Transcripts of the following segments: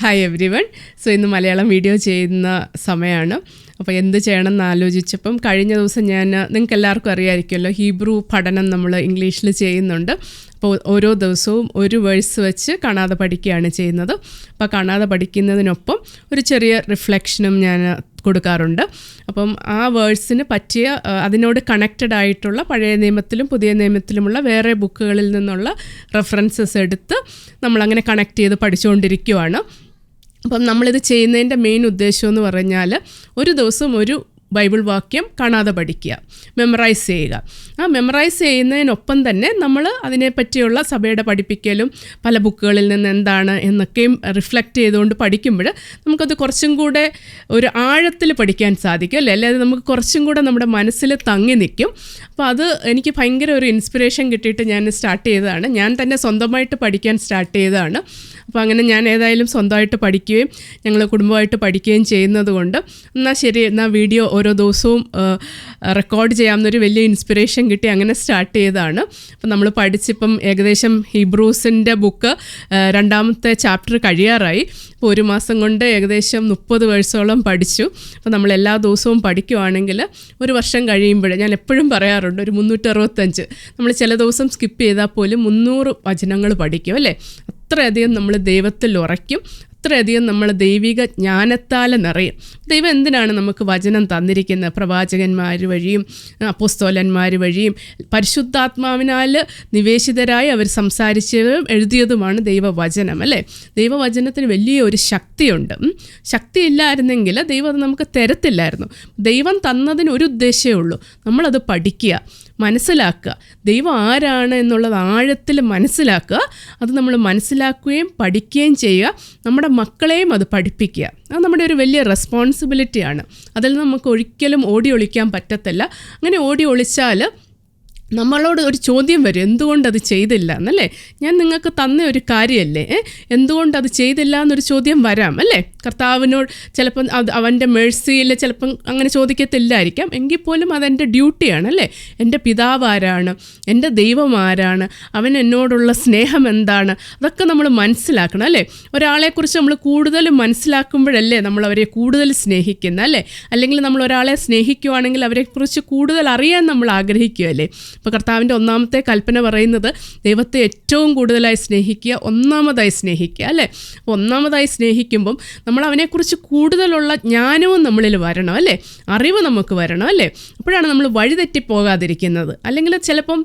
Hi every one. So ഇന്ന് Malayalam video ചെയ്യുന്ന സമയമാണ്. അപ്പോൾ എന്ത് ചെയ്യണം എന്ന് ആലോചിച്ചപ്പം കഴിഞ്ഞ ദിവസം നിങ്ങൾക്ക് എല്ലാവർക്കും അറിയാമായിരിക്കുമല്ലോ, ഹീബ്രു പഠനം നമ്മൾ ഇംഗ്ലീഷിൽ ചെയ്യുന്നുണ്ട്. അപ്പോൾ ഓരോ ദിവസവും ഒരു വേഴ്സ് വെച്ച് കാണാതെ പഠിക്കുകയാണ് ചെയ്യുന്നത്. അപ്പോൾ കാണാതെ പഠിക്കുന്നതിനൊപ്പം ഒരു ചെറിയ റിഫ്ലക്ഷനും ഞാൻ കൊടുക്കാറുണ്ട്. അപ്പം ആ വേഴ്സിന് പറ്റിയ അതിനോട് കണക്റ്റഡ് ആയിട്ടുള്ള പഴയ നിയമത്തിലും പുതിയ നിയമത്തിലുമുള്ള വേറെ ബുക്കുകളിൽ നിന്നുള്ള റെഫറൻസസ് എടുത്ത് നമ്മളങ്ങനെ കണക്ട് ചെയ്ത് പഠിച്ചുകൊണ്ടിരിക്കുകയാണ്. അപ്പം നമ്മളിത് ചെയ്യുന്നതിൻ്റെ മെയിൻ ഉദ്ദേശം എന്ന് പറഞ്ഞാൽ ഒരു ദിവസം ഒരു ബൈബിൾ വാക്യം കാണാതെ പഠിക്കുക, മെമ്മറൈസ് ചെയ്യുക. ആ മെമ്മറൈസ് ചെയ്യുന്നതിനൊപ്പം തന്നെ നമ്മൾ അതിനെപ്പറ്റിയുള്ള സഭയുടെ പഠിപ്പിക്കലും പല ബുക്കുകളിൽ നിന്ന് എന്താണ് എന്നൊക്കെയും റിഫ്ലക്റ്റ് ചെയ്തുകൊണ്ട് പഠിക്കുമ്പോൾ നമുക്കത് കുറച്ചും കൂടെ ഒരു ആഴത്തിൽ പഠിക്കാൻ സാധിക്കും അല്ലേ, അല്ലാതെ നമുക്ക് കുറച്ചും കൂടെ നമ്മുടെ മനസ്സിൽ തങ്ങി നിൽക്കും. അപ്പോൾ അത് എനിക്ക് ഭയങ്കര ഒരു ഇൻസ്പിറേഷൻ കിട്ടിയിട്ട് ഞാൻ സ്റ്റാർട്ട് ചെയ്തതാണ്. ഞാൻ തന്നെ സ്വന്തമായിട്ട് പഠിക്കാൻ സ്റ്റാർട്ട് ചെയ്തതാണ്. അപ്പോൾ അങ്ങനെ ഞാൻ ഏതായാലും സ്വന്തമായിട്ട് പഠിക്കുകയും ഞങ്ങൾ കുടുംബമായിട്ട് പഠിക്കുകയും ചെയ്യുന്നത് കൊണ്ട് എന്നാൽ ശരി, എന്നാൽ വീഡിയോ ഓരോ ദിവസവും റെക്കോർഡ് ചെയ്യാവുന്നൊരു വലിയ ഇൻസ്പിറേഷൻ കിട്ടി. അങ്ങനെ സ്റ്റാർട്ട് ചെയ്തതാണ്. അപ്പം നമ്മൾ പഠിച്ചിപ്പം ഏകദേശം ഹീബ്രൂസിൻ്റെ ബുക്ക് 2ാമത്തെ ചാപ്റ്റർ കഴിയാറായി. ഇപ്പോൾ ഒരു മാസം കൊണ്ട് ഏകദേശം 30 വേഴ്സോളം പഠിച്ചു. അപ്പോൾ നമ്മൾ എല്ലാ ദിവസവും പഠിക്കുകയാണെങ്കിൽ ഒരു വർഷം കഴിയുമ്പോൾ, ഞാൻ എപ്പോഴും പറയാറുണ്ട്, ഒരു 365 നമ്മൾ ചില ദിവസം സ്കിപ്പ് ചെയ്താൽ പോലും 300 വചനങ്ങൾ പഠിക്കും അല്ലേ. അത്രയധികം നമ്മൾ ദൈവത്തിൽ ഉറയ്ക്കും, അത്രയധികം നമ്മൾ ദൈവിക ജ്ഞാനത്താൽ നിറയും. ദൈവം എന്തിനാണ് നമുക്ക് വചനം തന്നിരിക്കുന്നത്? പ്രവാചകന്മാർ വഴിയും അപ്പോസ്തലന്മാർ വഴിയും പരിശുദ്ധാത്മാവിനാൽ നിവേശിതരായി അവർ സംസാരിച്ചതും എഴുതിയതുമാണ് ദൈവവചനം അല്ലേ. ദൈവവചനത്തിന് വലിയൊരു ശക്തിയുണ്ട്. ശക്തിയില്ലായിരുന്നെങ്കിൽ ദൈവം അത് നമുക്ക് തരത്തില്ലായിരുന്നു. ദൈവം തന്നതിന് ഒരു ഉദ്ദേശമേ ഉള്ളൂ, നമ്മളത് പഠിക്കുക, മനസ്സിലാക്കുക. ദൈവം ആരാണ് എന്നുള്ളത് ആഴത്തിൽ മനസ്സിലാക്കുക. അത് നമ്മൾ മനസ്സിലാക്കുകയും പഠിക്കുകയും ചെയ്യുക. നമ്മുടെ മക്കളെയും അത് പഠിപ്പിക്കുക. അത് നമ്മുടെ ഒരു വലിയ റെസ്പോൺസിബിലിറ്റിയാണ്. അതിൽ നമുക്ക് ഒരിക്കലും ഓടി ഒളിക്കാൻ പറ്റത്തില്ല. അങ്ങനെ ഓടി ഒളിച്ചാൽ നമ്മളോട് ഒരു ചോദ്യം വരും, എന്തുകൊണ്ടത് ചെയ്തില്ല എന്നല്ലേ. ഞാൻ നിങ്ങൾക്ക് തന്ന ഒരു കാര്യമല്ലേ, എന്തുകൊണ്ടത് ചെയ്തില്ല എന്നൊരു ചോദ്യം വരാം അല്ലേ. കർത്താവിനോട് ചിലപ്പം അവൻ്റെ മേഴ്സിയിൽ ചിലപ്പം അങ്ങനെ ചോദിക്കത്തില്ലായിരിക്കാം, എങ്കിൽ പോലും അതെൻ്റെ ഡ്യൂട്ടിയാണ് അല്ലേ. എൻ്റെ പിതാവ് ആരാണ്, എൻ്റെ ദൈവം ആരാണ്, അവൻ എന്നോടുള്ള സ്നേഹം എന്താണ്, അതൊക്കെ നമ്മൾ മനസ്സിലാക്കണം അല്ലേ. ഒരാളെക്കുറിച്ച് നമ്മൾ കൂടുതൽ മനസ്സിലാക്കുമ്പോഴല്ലേ നമ്മൾ അവരെ കൂടുതൽ സ്നേഹിക്കുന്നത് അല്ലേ. അല്ലെങ്കിൽ നമ്മൾ ഒരാളെ സ്നേഹിക്കുകയാണെങ്കിൽ അവരെക്കുറിച്ച് കൂടുതൽ അറിയാൻ നമ്മൾ ആഗ്രഹിക്കുകയല്ലേ. ഇപ്പോൾ കർത്താവിൻ്റെ 1ാമത്തെ കൽപ്പന പറയുന്നത് ദൈവത്തെ ഏറ്റവും കൂടുതലായി സ്നേഹിക്കുക, ഒന്നാമതായി സ്നേഹിക്കുക അല്ലേ. അപ്പോൾ ഒന്നാമതായി സ്നേഹിക്കുമ്പം നമ്മൾ അവനെക്കുറിച്ച് കൂടുതലുള്ള ജ്ഞാനവും നമ്മളിൽ വരണം അല്ലേ, അറിവ് നമുക്ക് വരണം അല്ലേ. അപ്പോഴാണ് നമ്മൾ വഴിതെറ്റിപ്പോകാതിരിക്കുന്നത്. അല്ലെങ്കിൽ ചിലപ്പം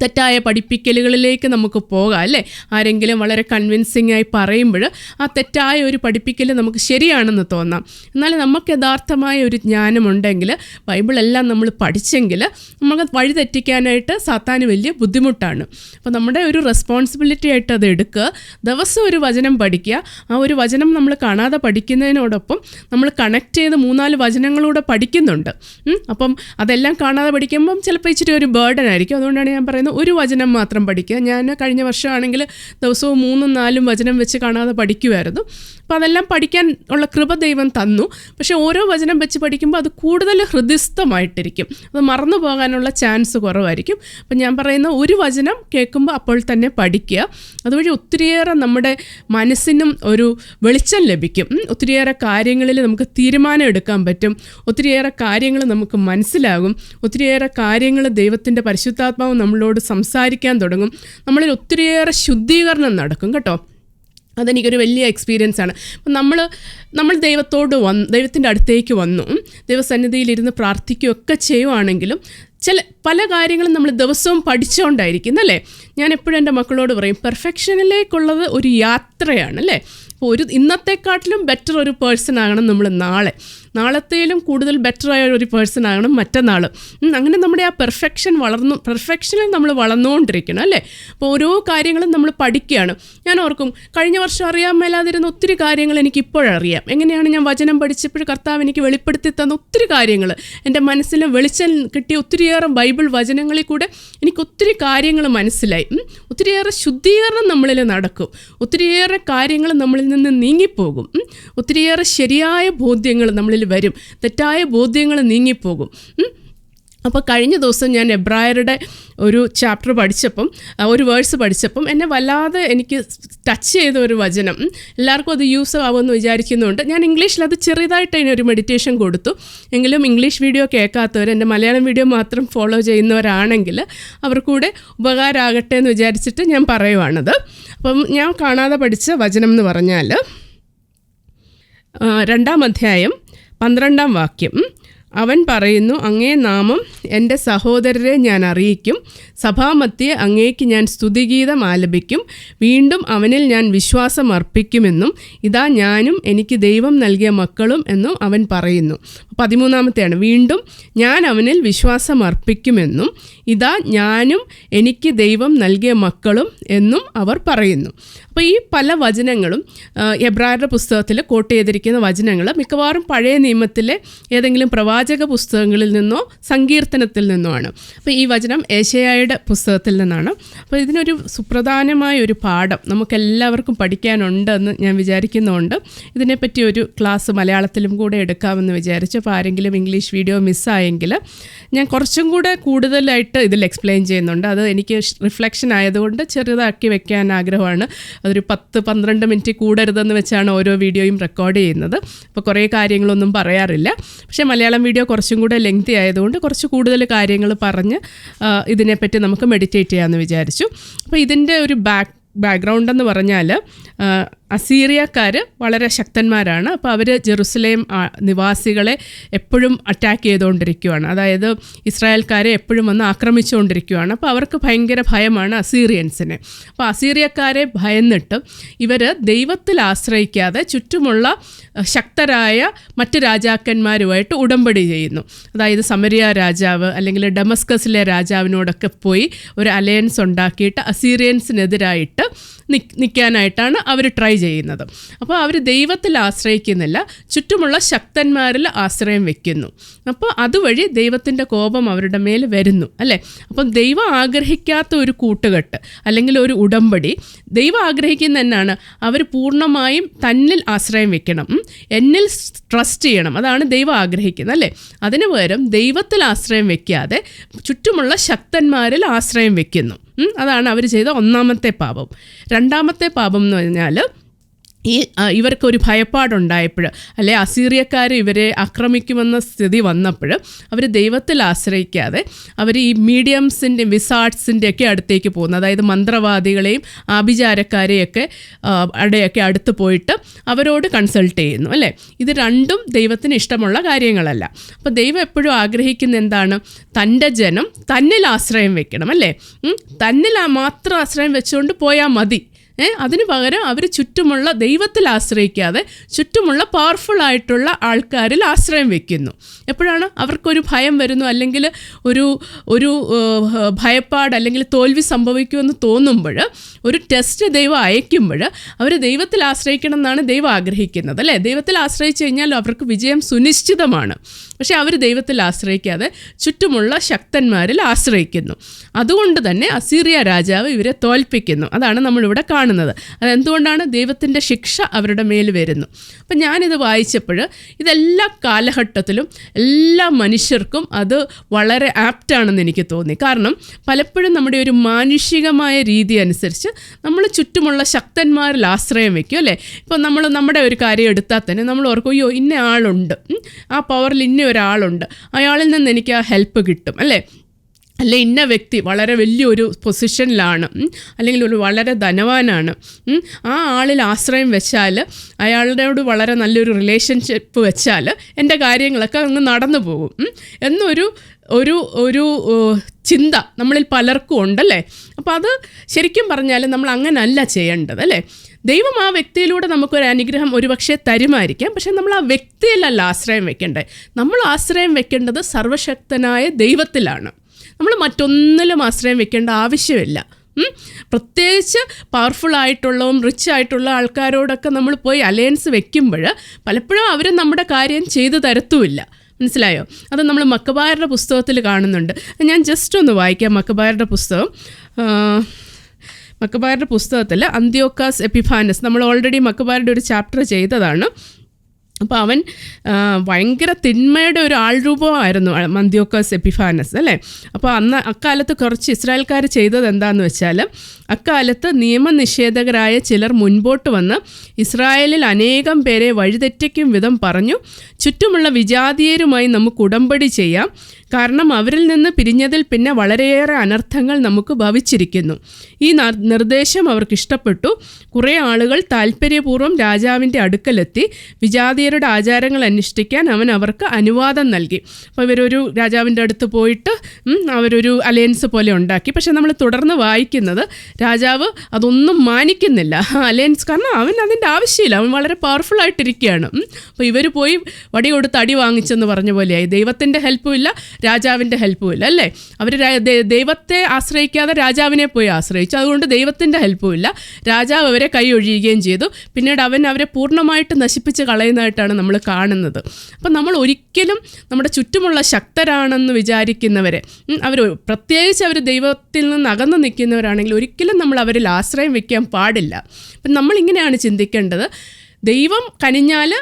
തെറ്റായ പഠിപ്പിക്കലുകളിലേക്ക് നമുക്ക് പോകാം അല്ലേ. ആരെങ്കിലും വളരെ കൺവിൻസിങ് ആയി പറയുമ്പോൾ ആ തെറ്റായ ഒരു പഠിപ്പിക്കൽ നമുക്ക് ശരിയാണെന്ന് തോന്നാം. എന്നാൽ നമുക്ക് യഥാർത്ഥമായ ഒരു ജ്ഞാനമുണ്ടെങ്കിൽ, ബൈബിളെല്ലാം നമ്മൾ പഠിച്ചെങ്കിൽ നമുക്ക് വഴി തെറ്റിക്കാനായിട്ട് സാത്താന് വലിയ ബുദ്ധിമുട്ടാണ്. അപ്പോൾ നമ്മുടെ ഒരു റെസ്പോൺസിബിലിറ്റി ആയിട്ട് അത് എടുക്കുക. ദിവസം ഒരു വചനം പഠിക്കുക. ആ ഒരു വചനം നമ്മൾ കാണാതെ പഠിക്കുന്നതിനോടൊപ്പം നമ്മൾ കണക്ട് ചെയ്ത് 3-4 വചനങ്ങളൂടെ പഠിക്കുന്നുണ്ട്. അപ്പം അതെല്ലാം കാണാതെ പഠിക്കുമ്പം ചിലപ്പോൾ ഇച്ചിരി ഒരു ബേർഡൻ ആയിരിക്കും. അതുകൊണ്ടാണ് ഞാൻ പറയുന്നത് ഒരു വചനം മാത്രം പഠിക്കുക. ഞാൻ കഴിഞ്ഞ വർഷമാണെങ്കിൽ ദിവസവും 3-4 വചനം വെച്ച് കാണാതെ പഠിക്കുമായിരുന്നു. അപ്പോൾ അതെല്ലാം പഠിക്കാൻ ഉള്ള കൃപ ദൈവം തന്നു. പക്ഷേ ഓരോ വചനം വെച്ച് പഠിക്കുമ്പോൾ അത് കൂടുതൽ ഹൃദിസ്ഥമായിട്ടിരിക്കും, അത് മറന്നു പോകാനുള്ള ചാൻസ് കുറവായിരിക്കും. അപ്പം ഞാൻ പറയുന്ന ഒരു വചനം കേൾക്കുമ്പോൾ അപ്പോൾ തന്നെ പഠിക്കുക. അതുവഴി ഒത്തിരിയേറെ നമ്മുടെ മനസ്സിനും ഒരു വെളിച്ചം ലഭിക്കും. ഒത്തിരിയേറെ കാര്യങ്ങളിൽ നമുക്ക് തീരുമാനം എടുക്കാൻ പറ്റും, ഒത്തിരിയേറെ കാര്യങ്ങൾ നമുക്ക് മനസ്സിലാകും, ഒത്തിരിയേറെ കാര്യങ്ങൾ ദൈവത്തിൻ്റെ പരിശുദ്ധാത്മാവ് നമ്മളോട് സംസാരിക്കാൻ തുടങ്ങും. നമ്മളിൽ ഒത്തിരിയേറെ ശുദ്ധീകരണം നടക്കും കേട്ടോ. അതെനിക്കൊരു വലിയ എക്സ്പീരിയൻസ് ആണ്. അപ്പം നമ്മൾ ദൈവത്തിൻ്റെ അടുത്തേക്ക് വന്നു, ദൈവസന്നിധിയിലിരുന്ന് പ്രാർത്ഥിക്കുകയൊക്കെ ചെയ്യുവാണെങ്കിലും പല കാര്യങ്ങളും നമ്മൾ ദിവസവും പഠിച്ചുകൊണ്ടായിരിക്കും അല്ലേ. ഞാൻ എപ്പോഴും എൻ്റെ മക്കളോട് പറയും, പെർഫെക്ഷനിലേക്കുള്ളത് ഒരു യാത്രയാണ് അല്ലേ. അപ്പോൾ ഇന്നത്തെക്കാട്ടിലും ബെറ്റർ ഒരു പേഴ്സൺ ആകണം നമ്മൾ നാളത്തേലും കൂടുതൽ ബെറ്ററായ ഒരു പേഴ്സൺ ആകണം മറ്റന്നാൾ. അങ്ങനെ നമ്മുടെ ആ പെർഫെക്ഷനിൽ നമ്മൾ വളർന്നുകൊണ്ടിരിക്കണം അല്ലേ. അപ്പോൾ ഓരോ കാര്യങ്ങളും നമ്മൾ പഠിക്കുകയാണ്. ഞാൻ ഓർക്കും, കഴിഞ്ഞ വർഷം അറിയാൻ മേലാതിരുന്ന ഒത്തിരി കാര്യങ്ങൾ എനിക്കിപ്പോഴറിയാം. എങ്ങനെയാണ് ഞാൻ വചനം പഠിച്ചപ്പോൾ കർത്താവ് എനിക്ക് വെളിപ്പെടുത്തി തന്ന ഒത്തിരി കാര്യങ്ങൾ, എൻ്റെ മനസ്സിൽ വെളിച്ചം കിട്ടിയ ഒത്തിരിയേറെ ബൈബിൾ വചനങ്ങളിൽ കൂടെ എനിക്ക് ഒത്തിരി കാര്യങ്ങൾ മനസ്സിലായി. ഒത്തിരിയേറെ ശുദ്ധീകരണം നമ്മളിൽ നടക്കും, ഒത്തിരിയേറെ കാര്യങ്ങൾ നമ്മളിൽ നിന്ന് നീങ്ങിപ്പോകും, ഒത്തിരിയേറെ ശരിയായ ബോധ്യങ്ങൾ നമ്മളിൽ വരും, തെറ്റായ ബോധ്യങ്ങൾ നീങ്ങിപ്പോകും. അപ്പോൾ കഴിഞ്ഞ ദിവസം ഞാൻ എബ്രായരുടെ ഒരു ചാപ്റ്റർ പഠിച്ചപ്പം, ഒരു വേഴ്സ് പഠിച്ചപ്പം എന്നെ വല്ലാതെ എനിക്ക് ടച്ച് ചെയ്ത ഒരു വചനം, എല്ലാവർക്കും അത് യൂസ് ആവുമെന്ന് വിചാരിക്കുന്നുണ്ട്. ഞാൻ ഇംഗ്ലീഷിൽ അത് ചെറുതായിട്ട് അതിനൊരു മെഡിറ്റേഷൻ കൊടുത്തു. എങ്കിലും ഇംഗ്ലീഷ് വീഡിയോ കേൾക്കാത്തവർ, എൻ്റെ മലയാളം വീഡിയോ മാത്രം ഫോളോ ചെയ്യുന്നവരാണെങ്കിൽ അവർക്കൂടെ ഉപകാരമാകട്ടെ എന്ന് വിചാരിച്ചിട്ട് ഞാൻ പറയുവാണത്. അപ്പം ഞാൻ കാണാതെ പഠിച്ച വചനം എന്ന് പറഞ്ഞാൽ 2-ാം അധ്യായം 12-ാം വാക്യം. അവൻ പറയുന്നു, അങ്ങേ നാമം എൻ്റെ സഹോദരരെ ഞാൻ അറിയിക്കും, സഭാമധ്യേ അങ്ങേക്ക് ഞാൻ സ്തുതിഗീതം ആലപിക്കും, വീണ്ടും അവനിൽ ഞാൻ വിശ്വാസം അർപ്പിക്കുമെന്നും ഇതാ ഞാനും എനിക്ക് ദൈവം നൽകിയ മക്കളും എന്നും അവൻ പറയുന്നു. 13-ാമത്തെയാണ്, വീണ്ടും ഞാൻ അവനിൽ വിശ്വാസം അർപ്പിക്കുമെന്നും ഇതാ ഞാനും എനിക്ക് ദൈവം നൽകിയ മക്കളും എന്നും അവർ പറയുന്നു. അപ്പോൾ ഈ പല വചനങ്ങളും എബ്രായരുടെ പുസ്തകത്തിൽ കോട്ട് ചെയ്തിരിക്കുന്ന വചനങ്ങൾ മിക്കവാറും പഴയ നിയമത്തിലെ ഏതെങ്കിലും പ്രവാചക പുസ്തകങ്ങളിൽ നിന്നോ സങ്കീർത്തനത്തിൽ നിന്നോ ആണ്. അപ്പോൾ ഈ വചനം ഏശയ്യായുടെ പുസ്തകത്തിൽ നിന്നാണ്. അപ്പോൾ ഇതിനൊരു സുപ്രധാനമായ ഒരു പാഠം നമുക്കെല്ലാവർക്കും പഠിക്കാനുണ്ടെന്ന് ഞാൻ വിചാരിക്കുന്നുണ്ട്. ഇതിനെപ്പറ്റി ഒരു ക്ലാസ് മലയാളത്തിലും കൂടെ എടുക്കാമെന്ന് വിചാരിച്ചു. അപ്പോൾ ആരെങ്കിലും ഇംഗ്ലീഷ് വീഡിയോ മിസ്സായെങ്കിൽ ഞാൻ കുറച്ചും കൂടെ കൂടുതലായിട്ട് ഇതിൽ എക്സ്പ്ലെയിൻ ചെയ്യുന്നുണ്ട്. അത് എനിക്ക് റിഫ്ലക്ഷൻ ആയതുകൊണ്ട് ചെറുതാക്കി വെക്കാൻ ആഗ്രഹമാണ്. അതൊരു 10-12 മിനിറ്റ് കൂടരുതെന്ന് വെച്ചാണ് ഓരോ വീഡിയോയും റെക്കോർഡ് ചെയ്യുന്നത്. അപ്പോൾ കുറേ കാര്യങ്ങളൊന്നും പറയാറില്ല. പക്ഷേ മലയാളം വീഡിയോ കുറച്ചും കൂടെ ലെങ്തി ആയതുകൊണ്ട് കുറച്ച് കൂടുതൽ കാര്യങ്ങൾ പറഞ്ഞ് ഇതിനെപ്പറ്റി നമുക്ക് മെഡിറ്റേറ്റ് ചെയ്യാമെന്ന് വിചാരിച്ചു. അപ്പോൾ ഇതിൻ്റെ ഒരു ബാക്ക്ഗ്രൗണ്ട് എന്ന് പറഞ്ഞാൽ അസീറിയക്കാർ വളരെ ശക്തന്മാരാണ്. അപ്പോൾ അവർ ജെറുസലേം നിവാസികളെ എപ്പോഴും അറ്റാക്ക് ചെയ്തുകൊണ്ടിരിക്കുകയാണ്. അതായത് ഇസ്രായേൽക്കാരെ എപ്പോഴും വന്ന് ആക്രമിച്ചുകൊണ്ടിരിക്കുകയാണ്. അപ്പോൾ അവർക്ക് ഭയങ്കര ഭയമാണ് അസീറിയൻസിനെ. അപ്പോൾ അസീറിയക്കാരെ ഭയന്നിട്ട് ഇവർ ദൈവത്തിൽ ആശ്രയിക്കാതെ ചുറ്റുമുള്ള ശക്തരായ മറ്റ് രാജാക്കന്മാരുമായിട്ട് ഉടമ്പടി ചെയ്യുന്നു. അതായത് സമരിയ രാജാവ് അല്ലെങ്കിൽ ഡമസ്കസിലെ രാജാവിനോടൊക്കെ പോയി ഒരു അലയൻസ് ഉണ്ടാക്കിയിട്ട് അസീറിയൻസിനെതിരായിട്ട് നിൽക്കാനായിട്ടാണ് അവർ ട്രൈ ചെയ്യുന്നത്. അപ്പോൾ അവർ ദൈവത്തിൽ ആശ്രയിക്കുന്നില്ല, ചുറ്റുമുള്ള ശക്തന്മാരിൽ ആശ്രയം വെക്കുന്നു. അപ്പോൾ അതുവഴി ദൈവത്തിൻ്റെ കോപം അവരുടെ മേൽ വരുന്നു, അല്ലേ? അപ്പം ദൈവം ആഗ്രഹിക്കാത്ത ഒരു കൂട്ടുകെട്ട് അല്ലെങ്കിൽ ഒരു ഉടമ്പടി ദൈവം ആഗ്രഹിക്കുന്ന എന്നാണ്, അവർ പൂർണ്ണമായും തന്നിൽ ആശ്രയം വെക്കണം, എന്നിൽ ട്രസ്റ്റ് ചെയ്യണം. അതാണ് ദൈവം ആഗ്രഹിക്കുന്നത്, അല്ലേ? അതിനു പകരം ദൈവത്തിൽ ആശ്രയം വെക്കാതെ ചുറ്റുമുള്ള ശക്തന്മാരിൽ ആശ്രയം വെക്കുന്നു. അതാണ് അവർ ചെയ്ത ഒന്നാമത്തെ പാപം. രണ്ടാമത്തെ പാപം എന്ന് പറഞ്ഞാൽ ഇവർക്കൊരു ഭയപ്പാടുണ്ടായപ്പോൾ, അല്ലെ അസീറിയക്കാർ ഇവരെ ആക്രമിക്കുമെന്ന സ്ഥിതി വന്നപ്പോൾ അവർ ദൈവത്തിൽ ആശ്രയിക്കാതെ അവർ ഈ മീഡിയംസിൻ്റെ വിസാർഡ്സിൻ്റെയൊക്കെ അടുത്തേക്ക് പോകുന്നു. അതായത് മന്ത്രവാദികളെയും ആഭിചാരക്കാരെയൊക്കെ അവിടെയൊക്കെ അടുത്ത് പോയിട്ട് അവരോട് കൺസൾട്ട് ചെയ്യുന്നു, അല്ലേ? ഇത് രണ്ടും ദൈവത്തിന് ഇഷ്ടമുള്ള കാര്യങ്ങളല്ല. അപ്പോൾ ദൈവം എപ്പോഴും ആഗ്രഹിക്കുന്ന എന്താണ്? തൻ്റെ ജനം തന്നിൽ ആശ്രയം വെക്കണം, അല്ലേ? തന്നിൽ മാത്രം ആശ്രയം വെച്ചുകൊണ്ട് പോയാൽ മതി. അതിന് പകരം അവർ ചുറ്റുമുള്ള ദൈവത്തിൽ ആശ്രയിക്കാതെ ചുറ്റുമുള്ള പവർഫുള്ളായിട്ടുള്ള ആൾക്കാരിൽ ആശ്രയം വെക്കുന്നു. എപ്പോഴാണ് അവർക്കൊരു ഭയം വരുന്നു, അല്ലെങ്കിൽ ഒരു ഭയപ്പാട് അല്ലെങ്കിൽ തോൽവി സംഭവിക്കുമെന്ന് തോന്നുമ്പോൾ, ഒരു ടെസ്റ്റ് ദൈവം അയക്കുമ്പോൾ അവർ ദൈവത്തിൽ ആശ്രയിക്കണം എന്നാണ് ദൈവം ആഗ്രഹിക്കുന്നത്, അല്ലേ? ദൈവത്തിൽ ആശ്രയിച്ചു കഴിഞ്ഞാൽ അവർക്ക് വിജയം സുനിശ്ചിതമാണ്. പക്ഷേ അവർ ദൈവത്തിൽ ആശ്രയിക്കാതെ ചുറ്റുമുള്ള ശക്തന്മാരിൽ ആശ്രയിക്കുന്നു. അതുകൊണ്ട് തന്നെ അസീറിയ രാജാവ് ഇവരെ തോൽപ്പിക്കുന്നു. അതാണ് നമ്മളിവിടെ കാണുന്നത്. അതെന്തുകൊണ്ടാണ്? ദൈവത്തിൻ്റെ ശിക്ഷ അവരുടെ മേൽ വരുന്നു. അപ്പം ഞാനിത് വായിച്ചപ്പോൾ ഇതെല്ലാ കാലഘട്ടത്തിലും എല്ലാ മനുഷ്യർക്കും അത് വളരെ ആപ്റ്റാണെന്ന് എനിക്ക് തോന്നി. കാരണം പലപ്പോഴും നമ്മുടെ ഒരു മാനുഷികമായ രീതി അനുസരിച്ച് നമ്മൾ ചുറ്റുമുള്ള ശക്തന്മാരിൽ ആശ്രയം വയ്ക്കും, അല്ലേ? ഇപ്പോൾ നമ്മൾ നമ്മുടെ ഒരു കാര്യം എടുത്താൽ തന്നെ നമ്മൾ ഓർക്കും, അയ്യോ ഇന്ന ആളുണ്ട്, ആ പവറിൽ ഇന്ന ഒരാളുണ്ട്, അയാളിൽ നിന്ന് എനിക്ക് ആ ഹെൽപ്പ് കിട്ടും, അല്ലേ? അല്ലെ ഇന്ന വ്യക്തി വളരെ വലിയൊരു പൊസിഷനിലാണ്, അല്ലെങ്കിൽ ഒരു വളരെ ധനവാനാണ്, ആ ആളിൽ ആശ്രയം വെച്ചാൽ, അയാളോട് വളരെ നല്ലൊരു റിലേഷൻഷിപ്പ് വെച്ചാൽ എൻ്റെ കാര്യങ്ങളൊക്കെ അങ്ങ് നടന്നു പോകും എന്നൊരു ഒരു ഒരു ചിന്ത നമ്മളിൽ പലർക്കും ഉണ്ടല്ലേ. അപ്പോൾ അത് ശരിക്കും പറഞ്ഞാൽ നമ്മൾ അങ്ങനല്ല ചെയ്യേണ്ടത്, അല്ലേ? ദൈവം ആ വ്യക്തിയിലൂടെ നമുക്കൊരു അനുഗ്രഹം ഒരുപക്ഷെ തരുമായിരിക്കാം, പക്ഷേ നമ്മൾ ആ വ്യക്തിയിലല്ല ആശ്രയം വെക്കേണ്ടത്. നമ്മൾ ആശ്രയം വെക്കേണ്ടത് സർവശക്തനായ ദൈവത്തിലാണ്. നമ്മൾ മറ്റൊന്നിലും ആശ്രയം വെക്കേണ്ട ആവശ്യമില്ല. പ്രത്യേകിച്ച് പവർഫുള്ളായിട്ടുള്ളതും റിച്ച് ആയിട്ടുള്ള ആൾക്കാരോടൊക്കെ നമ്മൾ പോയി അലയൻസ് വെക്കുമ്പോൾ പലപ്പോഴും അവർ നമ്മുടെ കാര്യം ചെയ്തു തരത്തുമില്ല. മനസ്സിലായോ? അത് നമ്മൾ മക്കബായരുടെ പുസ്തകത്തിൽ കാണുന്നുണ്ട്. ഞാൻ ജസ്റ്റ് ഒന്ന് വായിക്കാം. മക്കബായരുടെ പുസ്തകത്തിൽ അന്ത്യോക്കാസ് എപ്പിഫാനസ്, നമ്മൾ ഓൾറെഡി മക്കബായരുടെ ഒരു ചാപ്റ്റർ ചെയ്തതാണ്. അപ്പോൾ അവൻ ഭയങ്കര തിന്മയുടെ ഒരു ആൾരൂപമായിരുന്നു അന്ത്യോക്കസ് എപ്പിഫാനസ് അല്ലേ. അപ്പോൾ അക്കാലത്ത് കുറച്ച് ഇസ്രായേൽക്കാർ ചെയ്തത് എന്താണെന്ന് വെച്ചാൽ, അക്കാലത്ത് നിയമനിഷേധകരായ ചിലർ മുൻപോട്ട് വന്ന് ഇസ്രായേലിൽ അനേകം പേരെ വഴിതെറ്റിക്കും വിധം പറഞ്ഞു, ചുറ്റുമുള്ള വിജാതീയരുമായി നമുക്ക് ഉടമ്പടി ചെയ്യാം, കാരണം അവരിൽ നിന്ന് പിരിഞ്ഞതിൽ പിന്നെ വളരെയേറെ അനർത്ഥങ്ങൾ നമുക്ക് ഭവിച്ചിരിക്കുന്നു. ഈ നിർദ്ദേശം അവർക്ക് ഇഷ്ടപ്പെട്ടു. കുറേ ആളുകൾ താല്പര്യപൂർവ്വം രാജാവിൻ്റെ അടുക്കലെത്തി വിജാതീയരുടെ ആചാരങ്ങൾ അനുഷ്ഠിക്കാൻ അവൻ അവർക്ക് അനുവാദം നൽകി. അപ്പോൾ ഇവരൊരു രാജാവിൻ്റെ അടുത്ത് പോയിട്ട് അവരൊരു അലയൻസ് പോലെ ഉണ്ടാക്കി. പക്ഷേ നമ്മൾ തുടർന്ന് വായിക്കുന്നത് രാജാവ് അതൊന്നും മാനിക്കുന്നില്ല അലയൻസ്, കാരണം അവൻ അതിൻ്റെ ആവശ്യമില്ല, അവൻ വളരെ പവർഫുള്ളായിട്ടിരിക്കുകയാണ്. അപ്പോൾ ഇവർ പോയി വടി കൊടുത്ത് അടി വാങ്ങിച്ചെന്ന് പറഞ്ഞ പോലെയായി. ദൈവത്തിൻ്റെ ഹെൽപ്പും ഇല്ല, രാജാവിൻ്റെ ഹെൽപ്പും ഇല്ല അല്ലേ. അവർ ദൈവത്തെ ആശ്രയിക്കാതെ രാജാവിനെ പോയി ആശ്രയിച്ചു, അതുകൊണ്ട് ദൈവത്തിൻ്റെ ഹെൽപ്പും ഇല്ല. രാജാവ് അവരെ കൈ ഒഴിയുകയും ചെയ്തു. പിന്നീട് അവൻ അവരെ പൂർണ്ണമായിട്ട് നശിപ്പിച്ച് കളയുന്നതായിട്ടാണ് നമ്മൾ കാണുന്നത്. അപ്പം നമ്മൾ ഒരിക്കലും നമ്മുടെ ചുറ്റുമുള്ള ശക്തരാണെന്ന് വിചാരിക്കുന്നവരെ, പ്രത്യേകിച്ച് അവർ ദൈവത്തിൽ നിന്ന് അകന്നു നിൽക്കുന്നവരാണെങ്കിൽ ഒരിക്കലും നമ്മൾ അവരിൽ ആശ്രയം വയ്ക്കാൻ പാടില്ല. അപ്പം നമ്മളിങ്ങനെയാണ് ചിന്തിക്കേണ്ടത്, ദൈവം കനിഞ്ഞാൽ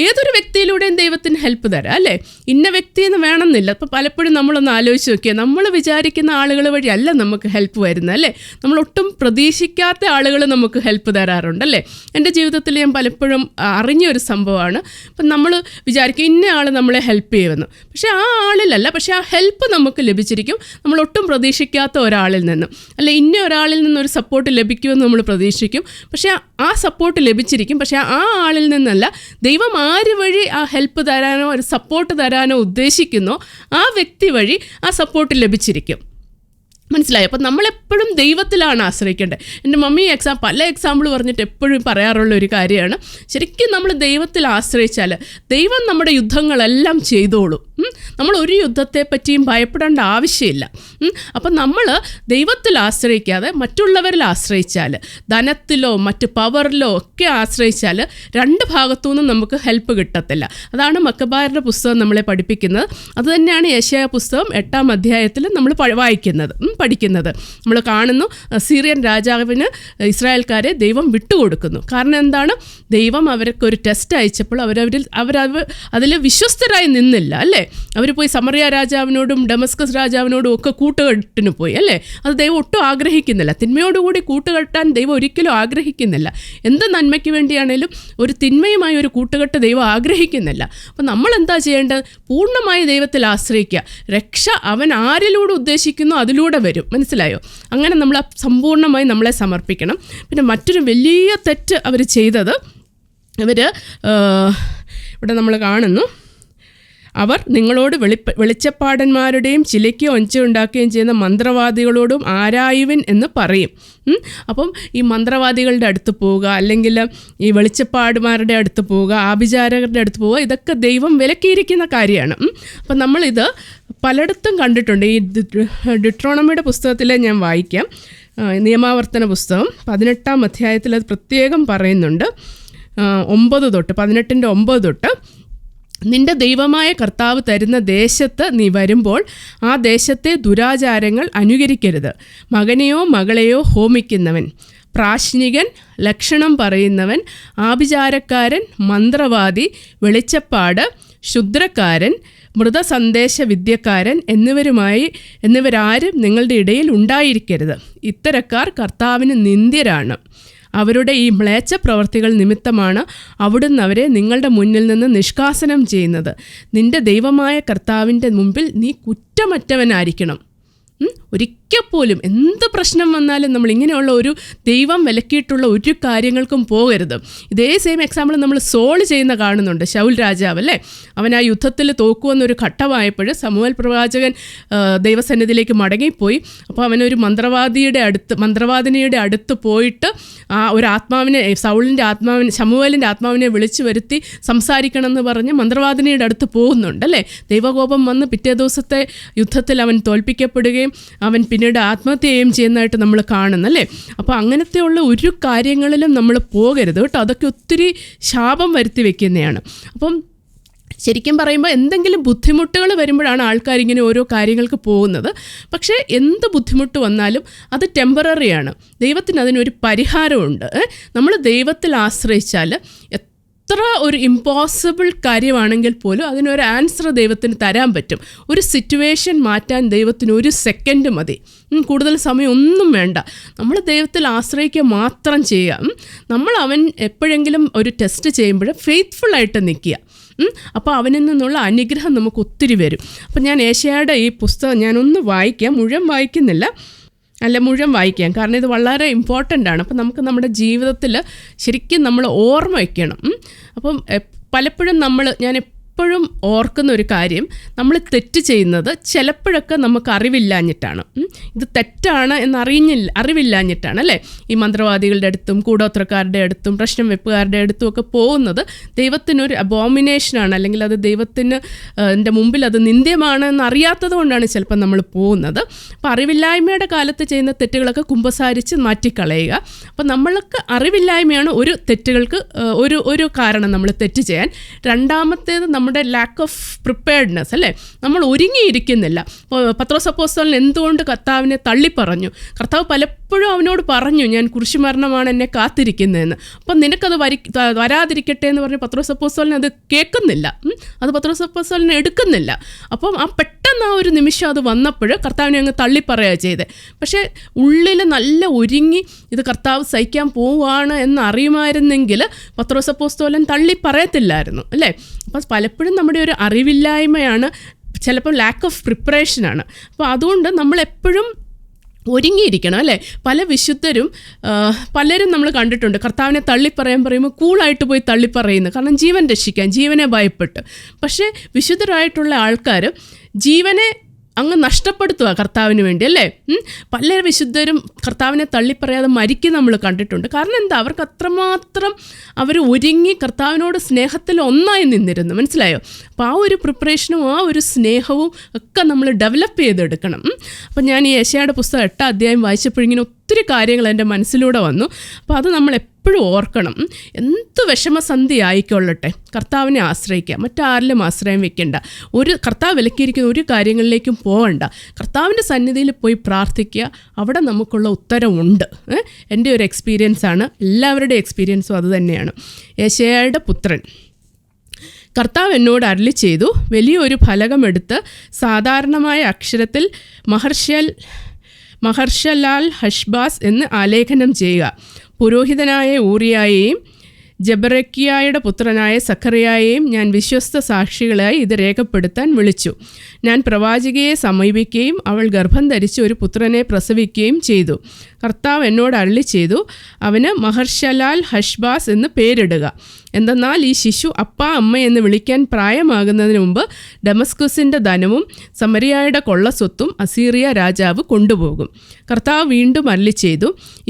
ഏതൊരു വ്യക്തിയിലൂടെയും ദൈവത്തിന് ഹെൽപ്പ് തരാം അല്ലേ. ഇന്ന വ്യക്തിയെന്ന് വേണമെന്നില്ല. അപ്പോൾ പലപ്പോഴും നമ്മളൊന്ന് ആലോചിച്ച് നോക്കിയാൽ, നമ്മൾ വിചാരിക്കുന്ന ആളുകൾ വഴിയല്ല നമുക്ക് ഹെൽപ്പ് വരുന്നത് അല്ലേ. നമ്മളൊട്ടും പ്രതീക്ഷിക്കാത്ത ആളുകൾ നമുക്ക് ഹെൽപ്പ് തരാറുണ്ടല്ലേ. എൻ്റെ ജീവിതത്തിൽ ഞാൻ പലപ്പോഴും അറിഞ്ഞൊരു സംഭവമാണ്. അപ്പം നമ്മൾ വിചാരിക്കും ഇന്ന ആൾ നമ്മളെ ഹെൽപ്പ് ചെയ്യുമെന്ന്, പക്ഷേ ആ ആളിലല്ല, പക്ഷേ ആ ഹെൽപ്പ് നമുക്ക് ലഭിച്ചിരിക്കും നമ്മളൊട്ടും പ്രതീക്ഷിക്കാത്ത ഒരാളിൽ നിന്നും. അല്ല, ഇന്ന ഒരാളിൽ നിന്നൊരു സപ്പോർട്ട് ലഭിക്കുമെന്ന് നമ്മൾ പ്രതീക്ഷിക്കും, പക്ഷേ ആ സപ്പോർട്ട് ലഭിച്ചിരിക്കും. പക്ഷേ ആ ആളിൽ നിന്നല്ല, ദൈവം ആര് വഴി ആ ഹെൽപ്പ് തരാനോ ഒരു സപ്പോർട്ട് തരാനോ ഉദ്ദേശിക്കുന്നോ ആ വ്യക്തി വഴി ആ സപ്പോർട്ട് ലഭിച്ചിരിക്കും. മനസ്സിലായി. അപ്പോൾ നമ്മളെപ്പോഴും ദൈവത്തിലാണ് ആശ്രയിക്കേണ്ടത്. എൻ്റെ മമ്മി പല എക്സാമ്പിൾ പറഞ്ഞിട്ട് എപ്പോഴും പറയാറുള്ള ഒരു കാര്യമാണ്, ശരിക്കും നമ്മൾ ദൈവത്തിൽ ആശ്രയിച്ചാൽ ദൈവം നമ്മുടെ യുദ്ധങ്ങളെല്ലാം ചെയ്തോളും. നമ്മൾ ഒരു യുദ്ധത്തെ പറ്റിയും ഭയപ്പെടേണ്ട ആവശ്യമില്ല. അപ്പം നമ്മൾ ദൈവത്തിൽ ആശ്രയിക്കാതെ മറ്റുള്ളവരിൽ ആശ്രയിച്ചാൽ, ധനത്തിലോ മറ്റ് പവറിലോ ഒക്കെ ആശ്രയിച്ചാൽ രണ്ട് ഭാഗത്തു നിന്നും നമുക്ക് ഹെൽപ്പ് കിട്ടത്തില്ല. അതാണ് മക്കബായരുടെ പുസ്തകം നമ്മളെ പഠിപ്പിക്കുന്നത്. അതുതന്നെയാണ് യെശയ്യാ പുസ്തകം 8-ാം അധ്യായത്തിൽ നമ്മൾ പഠിക്കുന്നത്. നമ്മൾ കാണുന്നു, സിറിയൻ രാജാവിന് ഇസ്രായേൽക്കാരെ ദൈവം വിട്ടുകൊടുക്കുന്നു. കാരണം എന്താണ്? ദൈവം അവർക്കൊരു ടെസ്റ്റ് അയച്ചപ്പോൾ അതിൽ വിശ്വസ്തരായി നിന്നില്ല അല്ലേ. അവർ പോയി സമറിയ രാജാവിനോടും ഡമസ്കസ് രാജാവിനോടും ഒക്കെ കൂട്ടുകെട്ടിന് പോയി അല്ലേ. അത് ദൈവം ഒട്ടും ആഗ്രഹിക്കുന്നില്ല. തിന്മയോടുകൂടി കൂട്ടുകെട്ടാൻ ദൈവം ഒരിക്കലും ആഗ്രഹിക്കുന്നില്ല. എന്ത് നന്മയ്ക്ക് വേണ്ടിയാണേലും ഒരു തിന്മയുമായി ഒരു കൂട്ടുകെട്ട് ദൈവം ആഗ്രഹിക്കുന്നില്ല. അപ്പം നമ്മൾ എന്താ ചെയ്യേണ്ടത്? പൂർണ്ണമായി ദൈവത്തിൽ ആശ്രയിക്കുക. രക്ഷ അവൻ ആരിലൂടെ ഉദ്ദേശിക്കുന്നു അതിലൂടെ വരും. മനസ്സിലായോ? അങ്ങനെ നമ്മൾ സമ്പൂർണ്ണമായി നമ്മളെ സമർപ്പിക്കണം. പിന്നെ മറ്റൊരു വലിയ തെറ്റ് അവർ ചെയ്തത്, ഇവിടെ നമ്മൾ കാണുന്നു, അവർ നിങ്ങളോട് വെളിച്ചപ്പാടന്മാരുടെയും ചിലയ്ക്ക് ഒച്ച ഉണ്ടാക്കുകയും ചെയ്യുന്ന മന്ത്രവാദികളോടും ആരായുവിൻ എന്ന് പറയും. അപ്പം ഈ മന്ത്രവാദികളുടെ അടുത്ത് പോവുക, അല്ലെങ്കിൽ ഈ വെളിച്ചപ്പാടുമാരുടെ അടുത്ത് പോവുക, ആഭിചാരകരുടെ അടുത്ത് പോവുക, ഇതൊക്കെ ദൈവം വിലക്കിയിരിക്കുന്ന കാര്യമാണ്. അപ്പം നമ്മളിത് പലയിടത്തും കണ്ടിട്ടുണ്ട്. ഈ ഡിട്രോണമിയുടെ പുസ്തകത്തിൽ ഞാൻ വായിക്കാം, നിയമാവർത്തന പുസ്തകം 18-ാം അധ്യായത്തിൽ അത് പ്രത്യേകം പറയുന്നുണ്ട്. 18 തൊട്ട് നിന്റെ ദൈവമായ കർത്താവ് തരുന്ന ദേശത്ത് നീ വരുമ്പോൾ ആ ദേശത്തെ ദുരാചാരങ്ങൾ അനുകരിക്കരുത്. മകനെയോ മകളെയോ ഹോമിക്കുന്നവൻ, പ്രാശ്നികൻ, ലക്ഷണം പറയുന്നവൻ, ആഭിചാരക്കാരൻ, മന്ത്രവാദി, വെളിച്ചപ്പാട്, ക്ഷുദ്രക്കാരൻ, മൃതസന്ദേശ വിദ്യക്കാരൻ എന്നിവരാരും നിങ്ങളുടെ ഇടയിൽ ഉണ്ടായിരിക്കരുത്. ഇത്തരക്കാർ കർത്താവിന് നിന്ദ്യരാണ്. അവരുടെ ഈ മ്ലേച്ഛ പ്രവർത്തികൾ നിമിത്തമാണ് അവിടുന്ന് അവരെ നിങ്ങളുടെ മുന്നിൽ നിന്ന് നിഷ്കാസനം ചെയ്യുന്നത്. നിന്റെ ദൈവമായ കർത്താവിൻ്റെ മുമ്പിൽ നീ കുറ്റമറ്റവനായിരിക്കണം. ഒരിക്കൽ പോലും എന്ത് പ്രശ്നം വന്നാലും നമ്മൾ ഇങ്ങനെയുള്ള ഒരു ദൈവം വിലക്കിയിട്ടുള്ള ഒരു കാര്യങ്ങൾക്കും പോകരുത്. ഇതേ സെയിം എക്സാമ്പിൾ നമ്മൾ ചെയ്യുന്ന കാണുന്നുണ്ട്. ശൗൽ രാജാവ് അല്ലേ, അവൻ ആ യുദ്ധത്തിൽ തോക്കുമെന്നൊരു ഘട്ടമായപ്പോൾ സമൂവേൽ പ്രവാചകൻ ദൈവസന്നിധിയിലേക്ക് മടങ്ങിപ്പോയി. അപ്പോൾ അവനൊരു മന്ത്രവാദിനിയുടെ അടുത്ത് പോയിട്ട് ആ ഒരു ആത്മാവിനെ, ശമൂവേലിൻ്റെ ആത്മാവിനെ വിളിച്ചു വരുത്തി സംസാരിക്കണമെന്ന് പറഞ്ഞ് മന്ത്രവാദിനിയുടെ അടുത്ത് പോകുന്നുണ്ട് അല്ലേ. ദൈവകോപം വന്ന് പിറ്റേ ദിവസത്തെ യുദ്ധത്തിൽ അവൻ തോൽപ്പിക്കപ്പെടുകയും അവൻ പിന്നീട് ആത്മഹത്യയും ചെയ്യുന്നതായിട്ട് നമ്മൾ കാണുന്നല്ലേ. അപ്പോൾ അങ്ങനത്തെയുള്ള ഒരു കാര്യങ്ങളിലും നമ്മൾ പോകരുത് കേട്ടോ. അതൊക്കെ ഒത്തിരി ശാപം വരുത്തി വെക്കുന്നതാണ്. അപ്പം ശരിക്കും പറയുമ്പോൾ എന്തെങ്കിലും ബുദ്ധിമുട്ടുകൾ വരുമ്പോഴാണ് ആൾക്കാരിങ്ങനെ ഓരോ കാര്യങ്ങൾക്ക് പോകുന്നത്. പക്ഷേ എന്ത് ബുദ്ധിമുട്ട് വന്നാലും അത് ടെമ്പററിയാണ്. ദൈവത്തിന് അതിനൊരു പരിഹാരമുണ്ട്. നമ്മൾ ദൈവത്തിൽ ആശ്രയിച്ചാൽ എത്ര ഒരു ഇമ്പോസിബിൾ കാര്യമാണെങ്കിൽ പോലും അതിനൊരു ആൻസർ ദൈവത്തിന് തരാൻ പറ്റും. ഒരു സിറ്റുവേഷൻ മാറ്റാൻ ദൈവത്തിന് 1 സെക്കൻഡ് മതി. കൂടുതൽ സമയം ഒന്നും വേണ്ട. നമ്മൾ ദൈവത്തിൽ ആശ്രയിക്കുക മാത്രം ചെയ്യുക. നമ്മൾ അവൻ എപ്പോഴെങ്കിലും ഒരു ടെസ്റ്റ് ചെയ്യുമ്പോൾ ഫെയ്ത്ത്ഫുള്ളായിട്ട് നിൽക്കുക. അപ്പോൾ അവനിൽ നിന്നുള്ള അനുഗ്രഹം നമുക്ക് ഒത്തിരി വരും. അപ്പം ഞാൻ ഏശയ്യായുടെ ഈ പുസ്തകം ഞാനൊന്ന് വായിക്കാം. മുഴുവൻ വായിക്കാം, കാരണം ഇത് വളരെ ഇമ്പോർട്ടൻ്റ് ആണ്. അപ്പം നമുക്ക് നമ്മുടെ ജീവിതത്തിൽ ശരിക്കും നമ്മൾ ഓർമ്മ വയ്ക്കണം. അപ്പം പലപ്പോഴും ഞാൻ എപ്പോഴും ഓർക്കുന്ന ഒരു കാര്യം, നമ്മൾ തെറ്റ് ചെയ്യുന്നത് ചിലപ്പോഴൊക്കെ നമുക്ക് അറിവില്ലാഞ്ഞിട്ടാണ്. ഇത് തെറ്റാണ് അറിവില്ലാഞ്ഞിട്ടാണ് അല്ലേ? ഈ മന്ത്രവാദികളുടെ അടുത്തും കൂടോത്രക്കാരുടെ അടുത്തും പ്രശ്നം വെപ്പുകാരുടെ അടുത്തും ഒക്കെ പോകുന്നത് ദൈവത്തിനൊരു അബോമിനേഷനാണ്, അല്ലെങ്കിൽ അത് ദൈവത്തിന് എൻ്റെ മുമ്പിൽ അത് നിന്ദ്യമാണ് എന്നറിയാത്തത് കൊണ്ടാണ് ചിലപ്പോൾ നമ്മൾ പോകുന്നത്. അപ്പോൾ അറിവില്ലായ്മയുടെ കാലത്ത് ചെയ്യുന്ന തെറ്റുകളൊക്കെ കുമ്പസാരിച്ച് മാറ്റിക്കളയുക. അപ്പോൾ നമ്മൾക്ക് അറിവില്ലായ്മയാണ് ഒരു തെറ്റുകൾക്ക് ഒരു കാരണം നമ്മൾ തെറ്റ് ചെയ്യാൻ. രണ്ടാമത്തേത് നമ്മുടെ ലാക്ക് ഓഫ് പ്രിപ്പയർഡ്നെസ് അല്ലേ? നമ്മൾ ഒരുങ്ങിയിരിക്കുന്നില്ല. പത്രോസ് അപ്പോസ്തലൻ എന്തുകൊണ്ട് കർത്താവിനെ തള്ളിപ്പറഞ്ഞു? കർത്താവ് പലപ്പോഴും അവനോട് പറഞ്ഞു, ഞാൻ കുരിശുമരണമാണ് എന്നെ കാത്തിരിക്കുന്നതെന്ന്. അപ്പം നിനക്കത് വരാതിരിക്കട്ടെ എന്ന് പറഞ്ഞ് പത്രോസ് അപ്പോസ്തലൻ അത് കേൾക്കുന്നില്ല, അത് പത്രോസ് അപ്പോസ്തലൻ എടുക്കുന്നില്ല. അപ്പം പെട്ടെന്ന് ഒരു നിമിഷം അത് വന്നപ്പോൾ കർത്താവിനെ അങ്ങ് തള്ളിപ്പറയുക ചെയ്തത്. പക്ഷേ ഉള്ളിൽ നല്ല ഒരുങ്ങി ഇത് കർത്താവ് സഹിക്കാൻ പോവുകയാണ് എന്നറിയുമായിരുന്നെങ്കിൽ പത്രോസ് അപ്പോസ്തലൻ തള്ളിപ്പറയത്തില്ലായിരുന്നു അല്ലേ? അപ്പം പലപ്പോഴും നമ്മുടെ ഒരു അറിവില്ലായ്മയാണ്, ചിലപ്പോൾ ലാക്ക് ഓഫ് പ്രിപ്പറേഷനാണ്. അപ്പോൾ അതുകൊണ്ട് നമ്മളെപ്പോഴും ഒരുങ്ങിയിരിക്കണം അല്ലേ? പല വിശുദ്ധരും പലരും നമ്മൾ കണ്ടിട്ടുണ്ട് കർത്താവിനെ പറയുമ്പോൾ കൂളായിട്ട് പോയി തള്ളിപ്പറയുന്നു, കാരണം ജീവൻ രക്ഷിക്കാൻ, ജീവനെ ഭയപ്പെട്ട്. പക്ഷേ വിശുദ്ധരായിട്ടുള്ള ആൾക്കാർ ജീവനെ അങ്ങ് നഷ്ടപ്പെടുത്തുക കർത്താവിന് വേണ്ടി അല്ലേ? പല വിശുദ്ധരും കർത്താവിനെ തള്ളിപ്പറയാതെ മരിക്കും നമ്മൾ കണ്ടിട്ടുണ്ട്. കാരണം എന്താ? അവർക്ക് അത്രമാത്രം അവർ ഒരുങ്ങി കർത്താവിനോട് സ്നേഹത്തിൽ ഒന്നായി നിന്നിരുന്നു. മനസ്സിലായോ? അപ്പോൾ ആ ഒരു പ്രിപ്പറേഷനും ആ ഒരു സ്നേഹവും ഒക്കെ നമ്മൾ ഡെവലപ്പ് ചെയ്തെടുക്കണം. അപ്പം ഞാൻ ഈ ഏശയ്യായുടെ പുസ്തകം 8ാം അധ്യായം വായിച്ചപ്പോഴിങ്ങനെ ഒത്തിരി കാര്യങ്ങൾ എൻ്റെ മനസ്സിലൂടെ വന്നു. അപ്പോൾ അത് നമ്മൾ എപ്പോഴും ഓർക്കണം. എന്ത് വിഷമസന്ധി ആയിക്കൊള്ളട്ടെ, കർത്താവിനെ ആശ്രയിക്കുക, മറ്റാരിലും ആശ്രയം വെക്കേണ്ട. കർത്താവ് വിലക്കിയിരിക്കുന്ന ഒരു കാര്യങ്ങളിലേക്കും പോകണ്ട. കർത്താവിൻ്റെ സന്നിധിയിൽ പോയി പ്രാർത്ഥിക്കുക, അവിടെ നമുക്കുള്ള ഉത്തരവുണ്ട്. എൻ്റെ ഒരു എക്സ്പീരിയൻസാണ്, എല്ലാവരുടെയും എക്സ്പീരിയൻസും അത് തന്നെയാണ്. ഏശയ്യായുടെ പുത്രൻ കർത്താവ് എന്നോട് അരുളി ചെയ്തു, വലിയൊരു ഫലകമെടുത്ത് സാധാരണമായ അക്ഷരത്തിൽ മഹർഷലാൽ ഹഷ്ബാസ് എന്ന് ആലേഖനം ചെയ്യുക. പുരോഹിതനായ ഊറിയായെയും ജബറക്കിയായുടെ പുത്രനായ സഖറിയായെയും ഞാൻ വിശ്വസ്ത സാക്ഷികളായി ഇത് രേഖപ്പെടുത്താൻ വിളിച്ചു. ഞാൻ പ്രവാചികയെ സമീപിക്കുകയും അവൾ ഗർഭം ധരിച്ച് ഒരു പുത്രനെ പ്രസവിക്കുകയും ചെയ്തു. കർത്താവ് എന്നോട് അരുളി ചെയ്തു, അവന് മഹർഷലാൽ ഹഷ്ബാസ് എന്ന് പേരിടുക. എന്തെന്നാൽ ഈ ശിശു അപ്പ അമ്മ എന്ന് വിളിക്കാൻ പ്രായമാകുന്നതിന് മുമ്പ് ഡമസ്കുസിൻ്റെ ധനവും സമരിയായുടെ കൊള്ളസ്വത്തും അസീറിയ രാജാവ് കൊണ്ടുപോകും. കർത്താവ് വീണ്ടും അരുളി ചെയ്തു,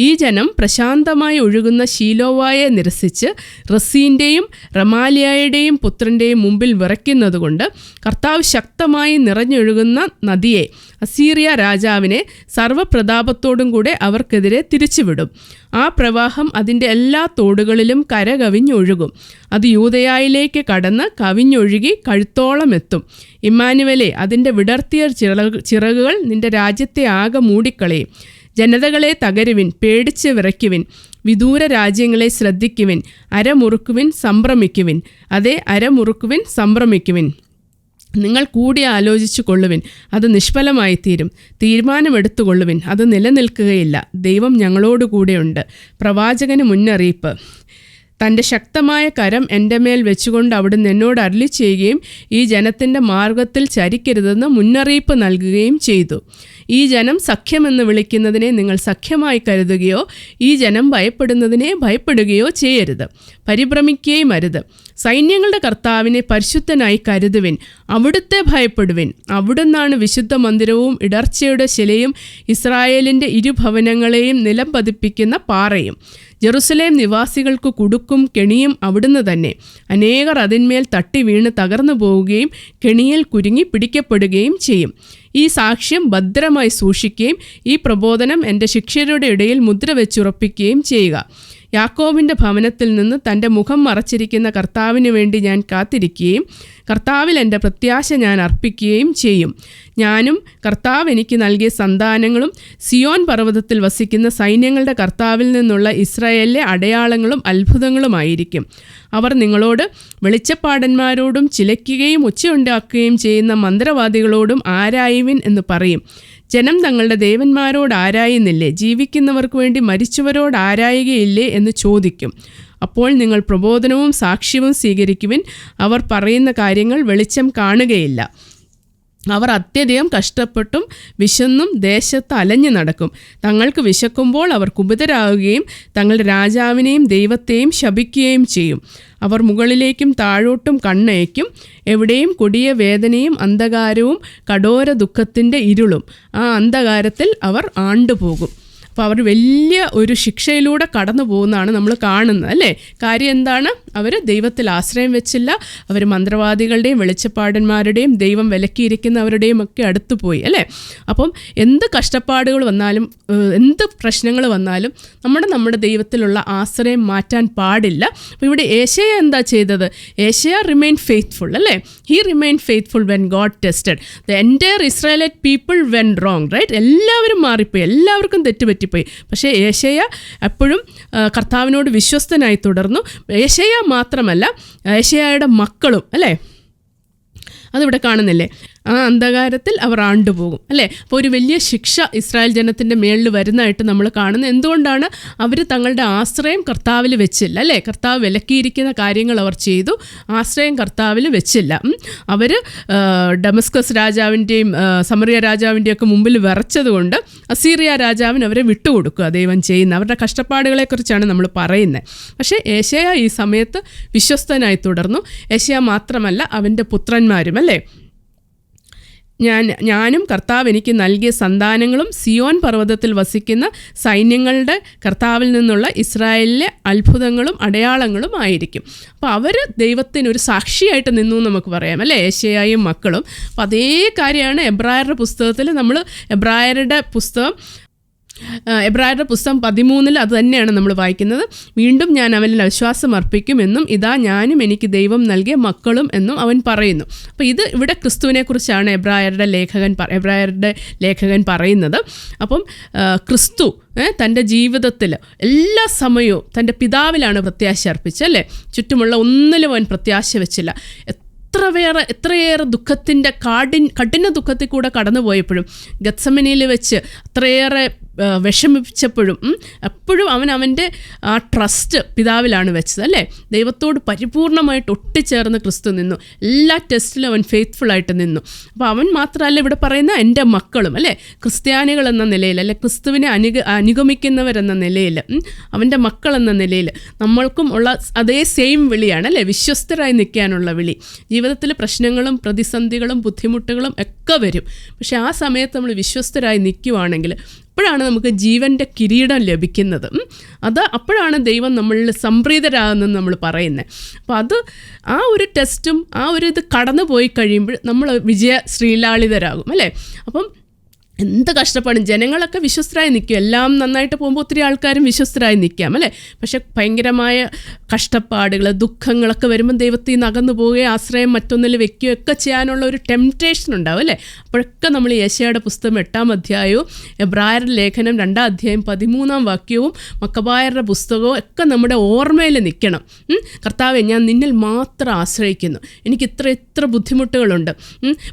ഈ ജനം പ്രശാന്തമായി ഒഴുകുന്ന ശീലോവായെ നിരസിച്ച് റസീൻ്റെയും റമാലിയായുടെയും പുത്രൻ്റെയും മുമ്പിൽ വിറയ്ക്കുന്നതുകൊണ്ട് കർത്താവ് ശക്തമായി നിറഞ്ഞൊഴുകുന്ന നദിയെ, അസീറിയ രാജാവിനെ സർവ്വപ്രതാപത്തോടും കൂടെ അവർക്കെതിരെ തിരിച്ചുവിടും. ആ പ്രവാഹം അതിൻ്റെ എല്ലാ തോടുകളിലും കരകവിഞ്ഞൊഴുകും. അത് യൂദയായിലേക്ക് കടന്ന് കവിഞ്ഞൊഴുകി കഴുത്തോളം എത്തും. ഇമ്മാനുവേലേ, അതിൻ്റെ വിടർത്തിയ ചിറകുകൾ നിൻ്റെ രാജ്യത്തെ ആകെ മൂടിക്കളയും. ജനതകളെ തകരുവിൻ, പേടിച്ച് വിറയ്ക്കുവിൻ, വിദൂര രാജ്യങ്ങളെ ശ്രദ്ധിക്കുവിൻ, അരമുറുക്കുവിൻ, സംഭ്രമിക്കുവിൻ. അതെ, അരമുറുക്കുവിൻ, സംഭ്രമിക്കുവിൻ. നിങ്ങൾ കൂടി ആലോചിച്ചു കൊള്ളുവിൻ, അത് നിഷ്ഫലമായി തീരും. തീരുമാനമെടുത്തുകൊള്ളുവിൻ, അത് നിലനിൽക്കുകയില്ല. ദൈവം ഞങ്ങളോടുകൂടെയുണ്ട്. പ്രവാചകന് മുന്നറിയിപ്പ്. തൻ്റെ ശക്തമായ കരം എൻ്റെ മേൽ വെച്ചുകൊണ്ട് അവിടുന്ന് എന്നോട് അരുളി ചെയ്യുകയും ഈ ജനത്തിൻ്റെ മാർഗത്തിൽ ചരിക്കരുതെന്ന് മുന്നറിയിപ്പ് നൽകുകയും ചെയ്തു. ഈ ജനം സഖ്യമെന്ന് വിളിക്കുന്നതിനെ നിങ്ങൾ സഖ്യമായി കരുതുകയോ ഈ ജനം ഭയപ്പെടുന്നതിനെ ഭയപ്പെടുകയോ ചെയ്യരുത്. പരിഭ്രമിക്കുകയും അരുത്. സൈന്യങ്ങളുടെ കർത്താവിനെ പരിശുദ്ധനായി കരുതുവിൻ, അവിടുത്തെ ഭയപ്പെടുവിൻ. അവിടുന്നാണ് വിശുദ്ധ മന്ദിരവും ഇടർച്ചയുടെ ശിലയും ഇസ്രായേലിൻ്റെ ഇരുഭവനങ്ങളെയും നിലം പതിപ്പിക്കുന്ന പാറയും. ജെറുസലേം നിവാസികൾക്ക് കുടുക്കും കെണിയും അവിടുന്ന് തന്നെ. അനേകർ അതിന്മേൽ തട്ടി വീണ് തകർന്നു പോവുകയും കെണിയിൽ കുരുങ്ങി പിടിക്കപ്പെടുകയും ചെയ്യും. ഈ സാക്ഷ്യം ഭദ്രമായി സൂക്ഷിക്കുകയും ഈ പ്രബോധനം എൻ്റെ ശിഷ്യരുടെ ഇടയിൽ മുദ്ര വെച്ചുറപ്പിക്കുകയും ചെയ്യുക. യാക്കോബിൻ്റെ ഭവനത്തിൽ നിന്ന് തൻ്റെ മുഖം മറച്ചിരിക്കുന്ന കർത്താവിന് വേണ്ടി ഞാൻ കാത്തിരിക്കുകയും കർത്താവിൽ എൻ്റെ പ്രത്യാശ ഞാൻ അർപ്പിക്കുകയും ചെയ്യും. ഞാനും കർത്താവ് എനിക്ക് നൽകിയ സന്താനങ്ങളും സിയോൻ പർവ്വതത്തിൽ വസിക്കുന്ന സൈന്യങ്ങളുടെ കർത്താവിൽ നിന്നുള്ള ഇസ്രായേലിലെ അടയാളങ്ങളും അത്ഭുതങ്ങളുമായിരിക്കും. അവർ നിങ്ങളോട് വെളിച്ചപ്പാടന്മാരോടും ചിലയ്ക്കുകയും ഉച്ചയുണ്ടാക്കുകയും ചെയ്യുന്ന മന്ത്രവാദികളോടും ആരായുവിൻ എന്ന് പറയും. ജനം തങ്ങളുടെ ദേവന്മാരോട് ആരായുന്നില്ലേ? ജീവിക്കുന്നവർക്ക് വേണ്ടി മരിച്ചവരോട് ആരായുകയില്ലേ എന്ന് ചോദിക്കും. അപ്പോൾ നിങ്ങൾ പ്രബോധനവും സാക്ഷ്യവും സ്വീകരിക്കുവിൻ. അവർ പറയുന്ന കാര്യങ്ങൾ വെളിച്ചം കാണുകയില്ല. അവർ അത്യധികം കഷ്ടപ്പെട്ടും വിശന്നും ദേശത്ത് അലഞ്ഞു നടക്കും. തങ്ങൾക്ക് വിശക്കുമ്പോൾ അവർ കുപിതരാകുകയും തങ്ങളുടെ രാജാവിനെയും ദൈവത്തെയും ശപിക്കുകയും ചെയ്യും. അവർ മുകളിലേക്കും താഴോട്ടും കണ്ണയക്കും. എവിടെയും കൊടിയ വേദനയും അന്ധകാരവും കഠോര ദുഃഖത്തിൻ്റെ ഇരുളും. ആ അന്ധകാരത്തിൽ അവർ ആണ്ടുപോകും. അപ്പോൾ അവർ വലിയ ഒരു ശിക്ഷയിലൂടെ കടന്നു പോകുന്നതാണ് നമ്മൾ കാണുന്നത്, അല്ലേ? കാര്യം എന്താണ്? അവർ ദൈവത്തിൽ ആശ്രയം വെച്ചില്ല. അവർ മന്ത്രവാദികളുടെയും വെളിച്ചപ്പാടന്മാരുടെയും ദൈവം വിലക്കിയിരിക്കുന്നവരുടെയും ഒക്കെ അടുത്ത് പോയി, അല്ലേ? അപ്പം എന്ത് കഷ്ടപ്പാടുകൾ വന്നാലും എന്ത് പ്രശ്നങ്ങൾ വന്നാലും നമ്മുടെ ദൈവത്തിലുള്ള ആശ്രയം മാറ്റാൻ പാടില്ല. അപ്പോൾ ഇവിടെ ഏശയ എന്താ ചെയ്തത്? ഏശയ റിമെയിൻ ഫെയ്ത്ത്ഫുൾ, അല്ലേ? He remain faithful when God tested the entire Israelite people went wrong, right? എല്ലാവരും മാറിപ്പോയി, എല്ലാവർക്കും തെറ്റുപറ്റി. പക്ഷേ ഏശയ എപ്പോഴും കർത്താവിനോട് വിശ്വസ്തനായി തുടർന്നു. ഏശയ മാത്രമല്ല, ഏശയയുടെ മക്കളും, അല്ലേ? അതിവിടെ കാണുന്നില്ലേ? ആ അന്ധകാരത്തിൽ അവർ ആണ്ടുപോകും, അല്ലേ? അപ്പോൾ ഒരു വലിയ ശിക്ഷ ഇസ്രായേൽ ജനത്തിൻ്റെ മേളിൽ വരുന്നതായിട്ട് നമ്മൾ കാണുന്നത്. എന്തുകൊണ്ടാണ്? അവർ തങ്ങളുടെ ആശ്രയം കർത്താവിൽ വെച്ചില്ല, അല്ലേ? കർത്താവ് വിലക്കിയിരിക്കുന്ന കാര്യങ്ങൾ അവർ ചെയ്തു, ആശ്രയം കർത്താവിൽ വെച്ചില്ല. അവർ ഡമസ്കസ് രാജാവിൻ്റെയും സമറിയ രാജാവിൻ്റെയും ഒക്കെ മുമ്പിൽ വിറച്ചതുകൊണ്ട് അസീറിയ രാജാവിന് അവരെ വിട്ടുകൊടുക്കുക ദൈവം ചെയ്യുന്ന അവരുടെ കഷ്ടപ്പാടുകളെക്കുറിച്ചാണ് നമ്മൾ പറയുന്നത്. പക്ഷേ ഏശയ ഈ സമയത്ത് വിശ്വസ്തനായി തുടർന്നു. ഏശയ മാത്രമല്ല, അവൻ്റെ പുത്രന്മാരും, അല്ലേ? ഞാനും കർത്താവ് എനിക്ക് നൽകിയ സന്താനങ്ങളും സിയോൻ പർവ്വതത്തിൽ വസിക്കുന്ന സൈന്യങ്ങളുടെ കർത്താവിൽ നിന്നുള്ള ഇസ്രായേലിലെ അത്ഭുതങ്ങളും അടയാളങ്ങളും ആയിരിക്കും. അപ്പോൾ അവർ ദൈവത്തിനൊരു സാക്ഷിയായിട്ട് നിന്നു നമുക്ക് പറയാം, അല്ലേ? ഏശയായും മക്കളും. അപ്പോൾ അതേ കാര്യമാണ് എബ്രായരുടെ പുസ്തകത്തിൽ നമ്മൾ എബ്രായരുടെ പുസ്തകം 13 അത് തന്നെയാണ് നമ്മൾ വായിക്കുന്നത്. വീണ്ടും ഞാൻ അവനിൽ വിശ്വാസം അർപ്പിക്കുമെന്നും ഇതാ ഞാനും എനിക്ക് ദൈവം നൽകിയ മക്കളും എന്നും അവൻ പറയുന്നു. അപ്പോൾ ഇത് ഇവിടെ ക്രിസ്തുവിനെ കുറിച്ചാണ് എബ്രായരുടെ ലേഖകൻ പറയുന്നത്. അപ്പം ക്രിസ്തു തൻ്റെ ജീവിതത്തിൽ എല്ലാ സമയവും തൻ്റെ പിതാവിലാണ് പ്രത്യാശ അർപ്പിച്ചല്ലേ? ചുറ്റുമുള്ള ഒന്നിലും അവൻ പ്രത്യാശ വെച്ചില്ല. എത്രയേറെ ദുഃഖത്തിൻ്റെ കഠിന ദുഃഖത്തിൽ കൂടെ കടന്നു പോയപ്പോഴും ഗത്സമനിയിൽ വെച്ച് അത്രയേറെ വിഷമിച്ചപ്പോഴും എപ്പോഴും അവൻ്റെ ആ ട്രസ്റ്റ് പിതാവിലാണ് വെച്ചത്, അല്ലേ? ദൈവത്തോട് പരിപൂർണമായിട്ട് ഒട്ടിച്ചേർന്ന് ക്രിസ്തു നിന്നു. എല്ലാ ടെസ്റ്റിലും അവൻ ഫെയ്ത്ത്ഫുള്ളായിട്ട് നിന്നു. അപ്പോൾ അവൻ മാത്രമല്ല ഇവിടെ പറയുന്ന എൻ്റെ മക്കളും, അല്ലേ? ക്രിസ്ത്യാനികൾ എന്ന നിലയിൽ, അല്ലെ ക്രിസ്തുവിനെ അനുഗമിക്കുന്നവരെന്ന നിലയിൽ, അവൻ്റെ മക്കൾ എന്ന നിലയിൽ നമ്മൾക്കും ഉള്ള അതേ സെയിം വിളിയാണ്, അല്ലേ? വിശ്വസ്തരായി നിൽക്കാനുള്ള വിളി. ജീവിതത്തിൽ പ്രശ്നങ്ങളും പ്രതിസന്ധികളും ബുദ്ധിമുട്ടുകളും ഒക്കെ വരും. പക്ഷേ ആ സമയത്ത് നമ്മൾ വിശ്വസ്തരായി നിൽക്കുവാണെങ്കിൽ അപ്പോഴാണ് നമുക്ക് ജീവൻ്റെ കിരീടം ലഭിക്കുന്നത്. അപ്പോഴാണ് ദൈവം നമ്മളിൽ സംപ്രീതരാകുന്നതെന്ന് നമ്മൾ പറയുന്നത്. അപ്പോൾ ആ ഒരു ടെസ്റ്റും ആ ഒരു ഇത് കടന്നു പോയി കഴിയുമ്പോൾ നമ്മൾ ശ്രീലാളിതരാകും, അല്ലേ? അപ്പം എന്ത് കഷ്ടപ്പാടും ജനങ്ങളൊക്കെ വിശ്വസ്തരായി നിൽക്കും. എല്ലാം നന്നായിട്ട് പോകുമ്പോൾ ഒത്തിരി ആൾക്കാരും വിശ്വസ്തരായി നിൽക്കാം, അല്ലേ? പക്ഷെ ഭയങ്കരമായ കഷ്ടപ്പാടുകൾ ദുഃഖങ്ങളൊക്കെ വരുമ്പോൾ ദൈവത്തിൽ നിന്ന് അകന്നു പോവുകയും ആശ്രയം മറ്റൊന്നിൽ വെക്കുകയൊക്കെ ചെയ്യാനുള്ള ഒരു ടെംപ്റ്റേഷൻ ഉണ്ടാവും, അല്ലേ? അപ്പോഴൊക്കെ നമ്മൾ യേശയ്യായുടെ പുസ്തകം 8-ാം അധ്യായവും എബ്രായരുടെ ലേഖനം 2-ാം അധ്യായം 13-ാം വാക്യവും മക്കബായരുടെ പുസ്തകവും ഒക്കെ നമ്മുടെ ഓർമ്മയിൽ നിൽക്കണം. കർത്താവേ, ഞാൻ നിന്നിൽ മാത്രം ആശ്രയിക്കുന്നു. എനിക്ക് ഇത്ര ബുദ്ധിമുട്ടുകളുണ്ട്.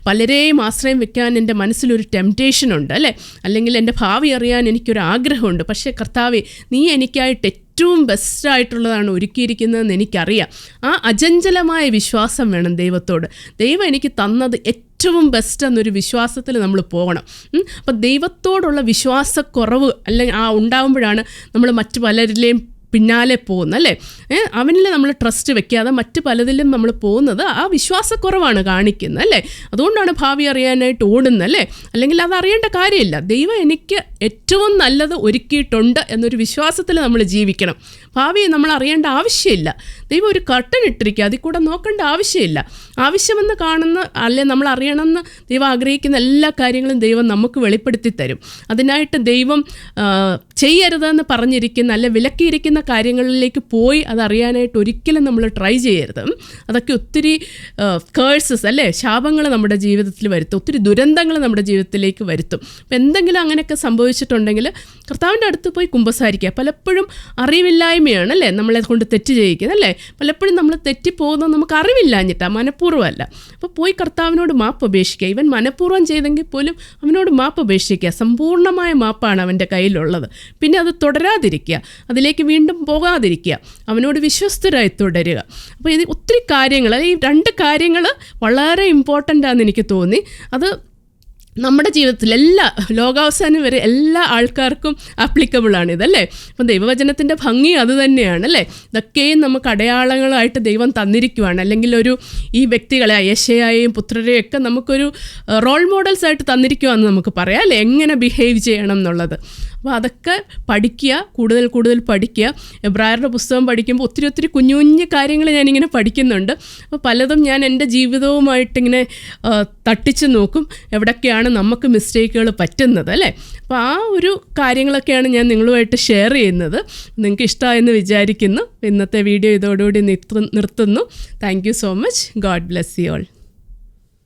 പലരെയും ആശ്രയം വെക്കാൻ എൻ്റെ മനസ്സിലൊരു ടെംപ്റ്റേഷൻ ഉണ്ട്, അല്ലേ? അല്ലെങ്കിൽ എൻ്റെ ഭാവി അറിയാൻ എനിക്കൊരാഗ്രഹമുണ്ട്. പക്ഷേ കർത്താവേ, നീ എനിക്കായിട്ട് ഏറ്റവും ബെസ്റ്റായിട്ടുള്ളതാണ് ഒരുക്കിയിരിക്കുന്നതെന്ന് എനിക്കറിയാം. ആ അചഞ്ചലമായ വിശ്വാസം വേണം ദൈവത്തോട്. ദൈവം എനിക്ക് തന്നത് ഏറ്റവും ബെസ്റ്റ് എന്നൊരു വിശ്വാസത്തിൽ നമ്മൾ പോകണം. അപ്പം ദൈവത്തോടുള്ള വിശ്വാസക്കുറവ് അല്ലെങ്കിൽ ഉണ്ടാകുമ്പോഴാണ് നമ്മൾ മറ്റു പലരിലെയും പിന്നാലെ പോകുന്നത്, അല്ലേ? അവനിൽ നമ്മൾ ട്രസ്റ്റ് വെക്കാതെ മറ്റ് പലതിലും നമ്മൾ പോകുന്നത് ആ വിശ്വാസക്കുറവാണ് കാണിക്കുന്നത്, അല്ലേ? അതുകൊണ്ടാണ് ഭാവി അറിയാനായിട്ട് ഓടുന്നത്, അല്ലേ? അല്ലെങ്കിൽ അത് അറിയേണ്ട കാര്യമില്ല. ദൈവം എനിക്ക് ഏറ്റവും നല്ലത് ഒരുക്കിയിട്ടുണ്ട് എന്നൊരു വിശ്വാസത്തിൽ നമ്മൾ ജീവിക്കണം. ഭാവിയെ നമ്മൾ അറിയേണ്ട ആവശ്യമില്ല. ദൈവം ഒരു കർട്ടൻ ഇട്ടിരിക്കുക, അതിൽ കൂടെ നോക്കേണ്ട ആവശ്യമില്ല. ആവശ്യമെന്ന് കാണുന്ന അല്ലെ നമ്മൾ അറിയണമെന്ന് ദൈവം ആഗ്രഹിക്കുന്ന എല്ലാ കാര്യങ്ങളും ദൈവം നമുക്ക് വെളിപ്പെടുത്തി തരും. അതിനായിട്ട് ദൈവം ചെയ്യരുതെന്ന് പറഞ്ഞിരിക്കുന്ന അല്ലെ വിലക്കിയിരിക്കുന്ന കാര്യങ്ങളിലേക്ക് പോയി അതറിയാനായിട്ട് ഒരിക്കലും നമ്മൾ ട്രൈ ചെയ്യരുത്. അതൊക്കെ ഒത്തിരി കേഴ്സസ് അല്ലേ, ശാപങ്ങൾ നമ്മുടെ ജീവിതത്തിൽ വരുത്തും, ഒത്തിരി ദുരന്തങ്ങൾ നമ്മുടെ ജീവിതത്തിലേക്ക് വരുത്തും. അപ്പം എന്തെങ്കിലും അങ്ങനെയൊക്കെ സംഭവിച്ചിട്ടുണ്ടെങ്കിൽ കർത്താവിൻ്റെ അടുത്ത് പോയി കുമ്പസാരിക്കുക. പലപ്പോഴും അറിവില്ലായ്മയാണ് അല്ലേ നമ്മളെ കൊണ്ട് തെറ്റ് ചെയ്യിക്കുന്നത് അല്ലേ. പലപ്പോഴും നമ്മൾ തെറ്റിപ്പോകുന്നത് നമുക്ക് അറിവില്ലാഞ്ഞിട്ടാണ്, മനഃപൂർവ്വമല്ല. അപ്പോൾ പോയി കർത്താവിനോട് മാപ്പ് അപേക്ഷിക്കുക. ഇവൻ മനഃപൂർവ്വം ചെയ്തെങ്കിൽ പോലും അവനോട് മാപ്പ് അപേക്ഷിക്കുക. സമ്പൂർണ്ണമായ മാപ്പാണ് അവൻ്റെ കയ്യിലുള്ളത്. പിന്നെ അത് തുടരാതിരിക്കുക, അതിലേക്ക് വീണ്ടും പോകാതിരിക്കുക, അവനോട് വിശ്വസ്തരായി തുടരുക. അപ്പോൾ ഇത് ഒത്തിരി കാര്യങ്ങൾ, ഈ 2 കാര്യങ്ങൾ വളരെ ഇമ്പോർട്ടൻ്റ് ആണെന്ന് എനിക്ക് തോന്നി. അത് നമ്മുടെ ജീവിതത്തിൽ ലോകാവസാനം വരെ എല്ലാ ആൾക്കാർക്കും ആപ്ലിക്കബിളാണ് ഇതല്ലേ. അപ്പം ദൈവവചനത്തിൻ്റെ ഭംഗി അത് തന്നെയാണ് അല്ലേ. ഇതൊക്കെയും നമുക്ക് അടയാളങ്ങളായിട്ട് ദൈവം തന്നിരിക്കുവാണ്. അല്ലെങ്കിൽ ഈ വ്യക്തികളെ യെശയ്യായെയും പുത്രരെയും ഒക്കെ നമുക്കൊരു റോൾ മോഡൽസായിട്ട് തന്നിരിക്കുവാന്ന് നമുക്ക് പറയാം അല്ലേ, എങ്ങനെ ബിഹേവ് ചെയ്യണം എന്നുള്ളത്. അപ്പോൾ അതൊക്കെ പഠിക്കുക, കൂടുതൽ പഠിക്കുക. എബ്രായരുടെ പുസ്തകം പഠിക്കുമ്പോൾ ഒത്തിരി കുഞ്ഞു കുഞ്ഞു കാര്യങ്ങൾ ഞാനിങ്ങനെ പഠിക്കുന്നുണ്ട്. അപ്പോൾ പലതും ഞാൻ എൻ്റെ ജീവിതവുമായിട്ടിങ്ങനെ തട്ടിച്ച് നോക്കും, എവിടൊക്കെയാണ് നമുക്ക് മിസ്റ്റേക്കുകൾ പറ്റുന്നത് അല്ലേ. അപ്പോൾ ആ ഒരു കാര്യങ്ങളൊക്കെയാണ് ഞാൻ നിങ്ങളുമായിട്ട് ഷെയർ ചെയ്യുന്നത്. നിങ്ങൾക്ക് ഇഷ്ടമായെന്ന് വിചാരിക്കുന്നു. ഇന്നത്തെ വീഡിയോ ഇതോടുകൂടി നിർത്തുന്നു. Thank you so much. God bless you all.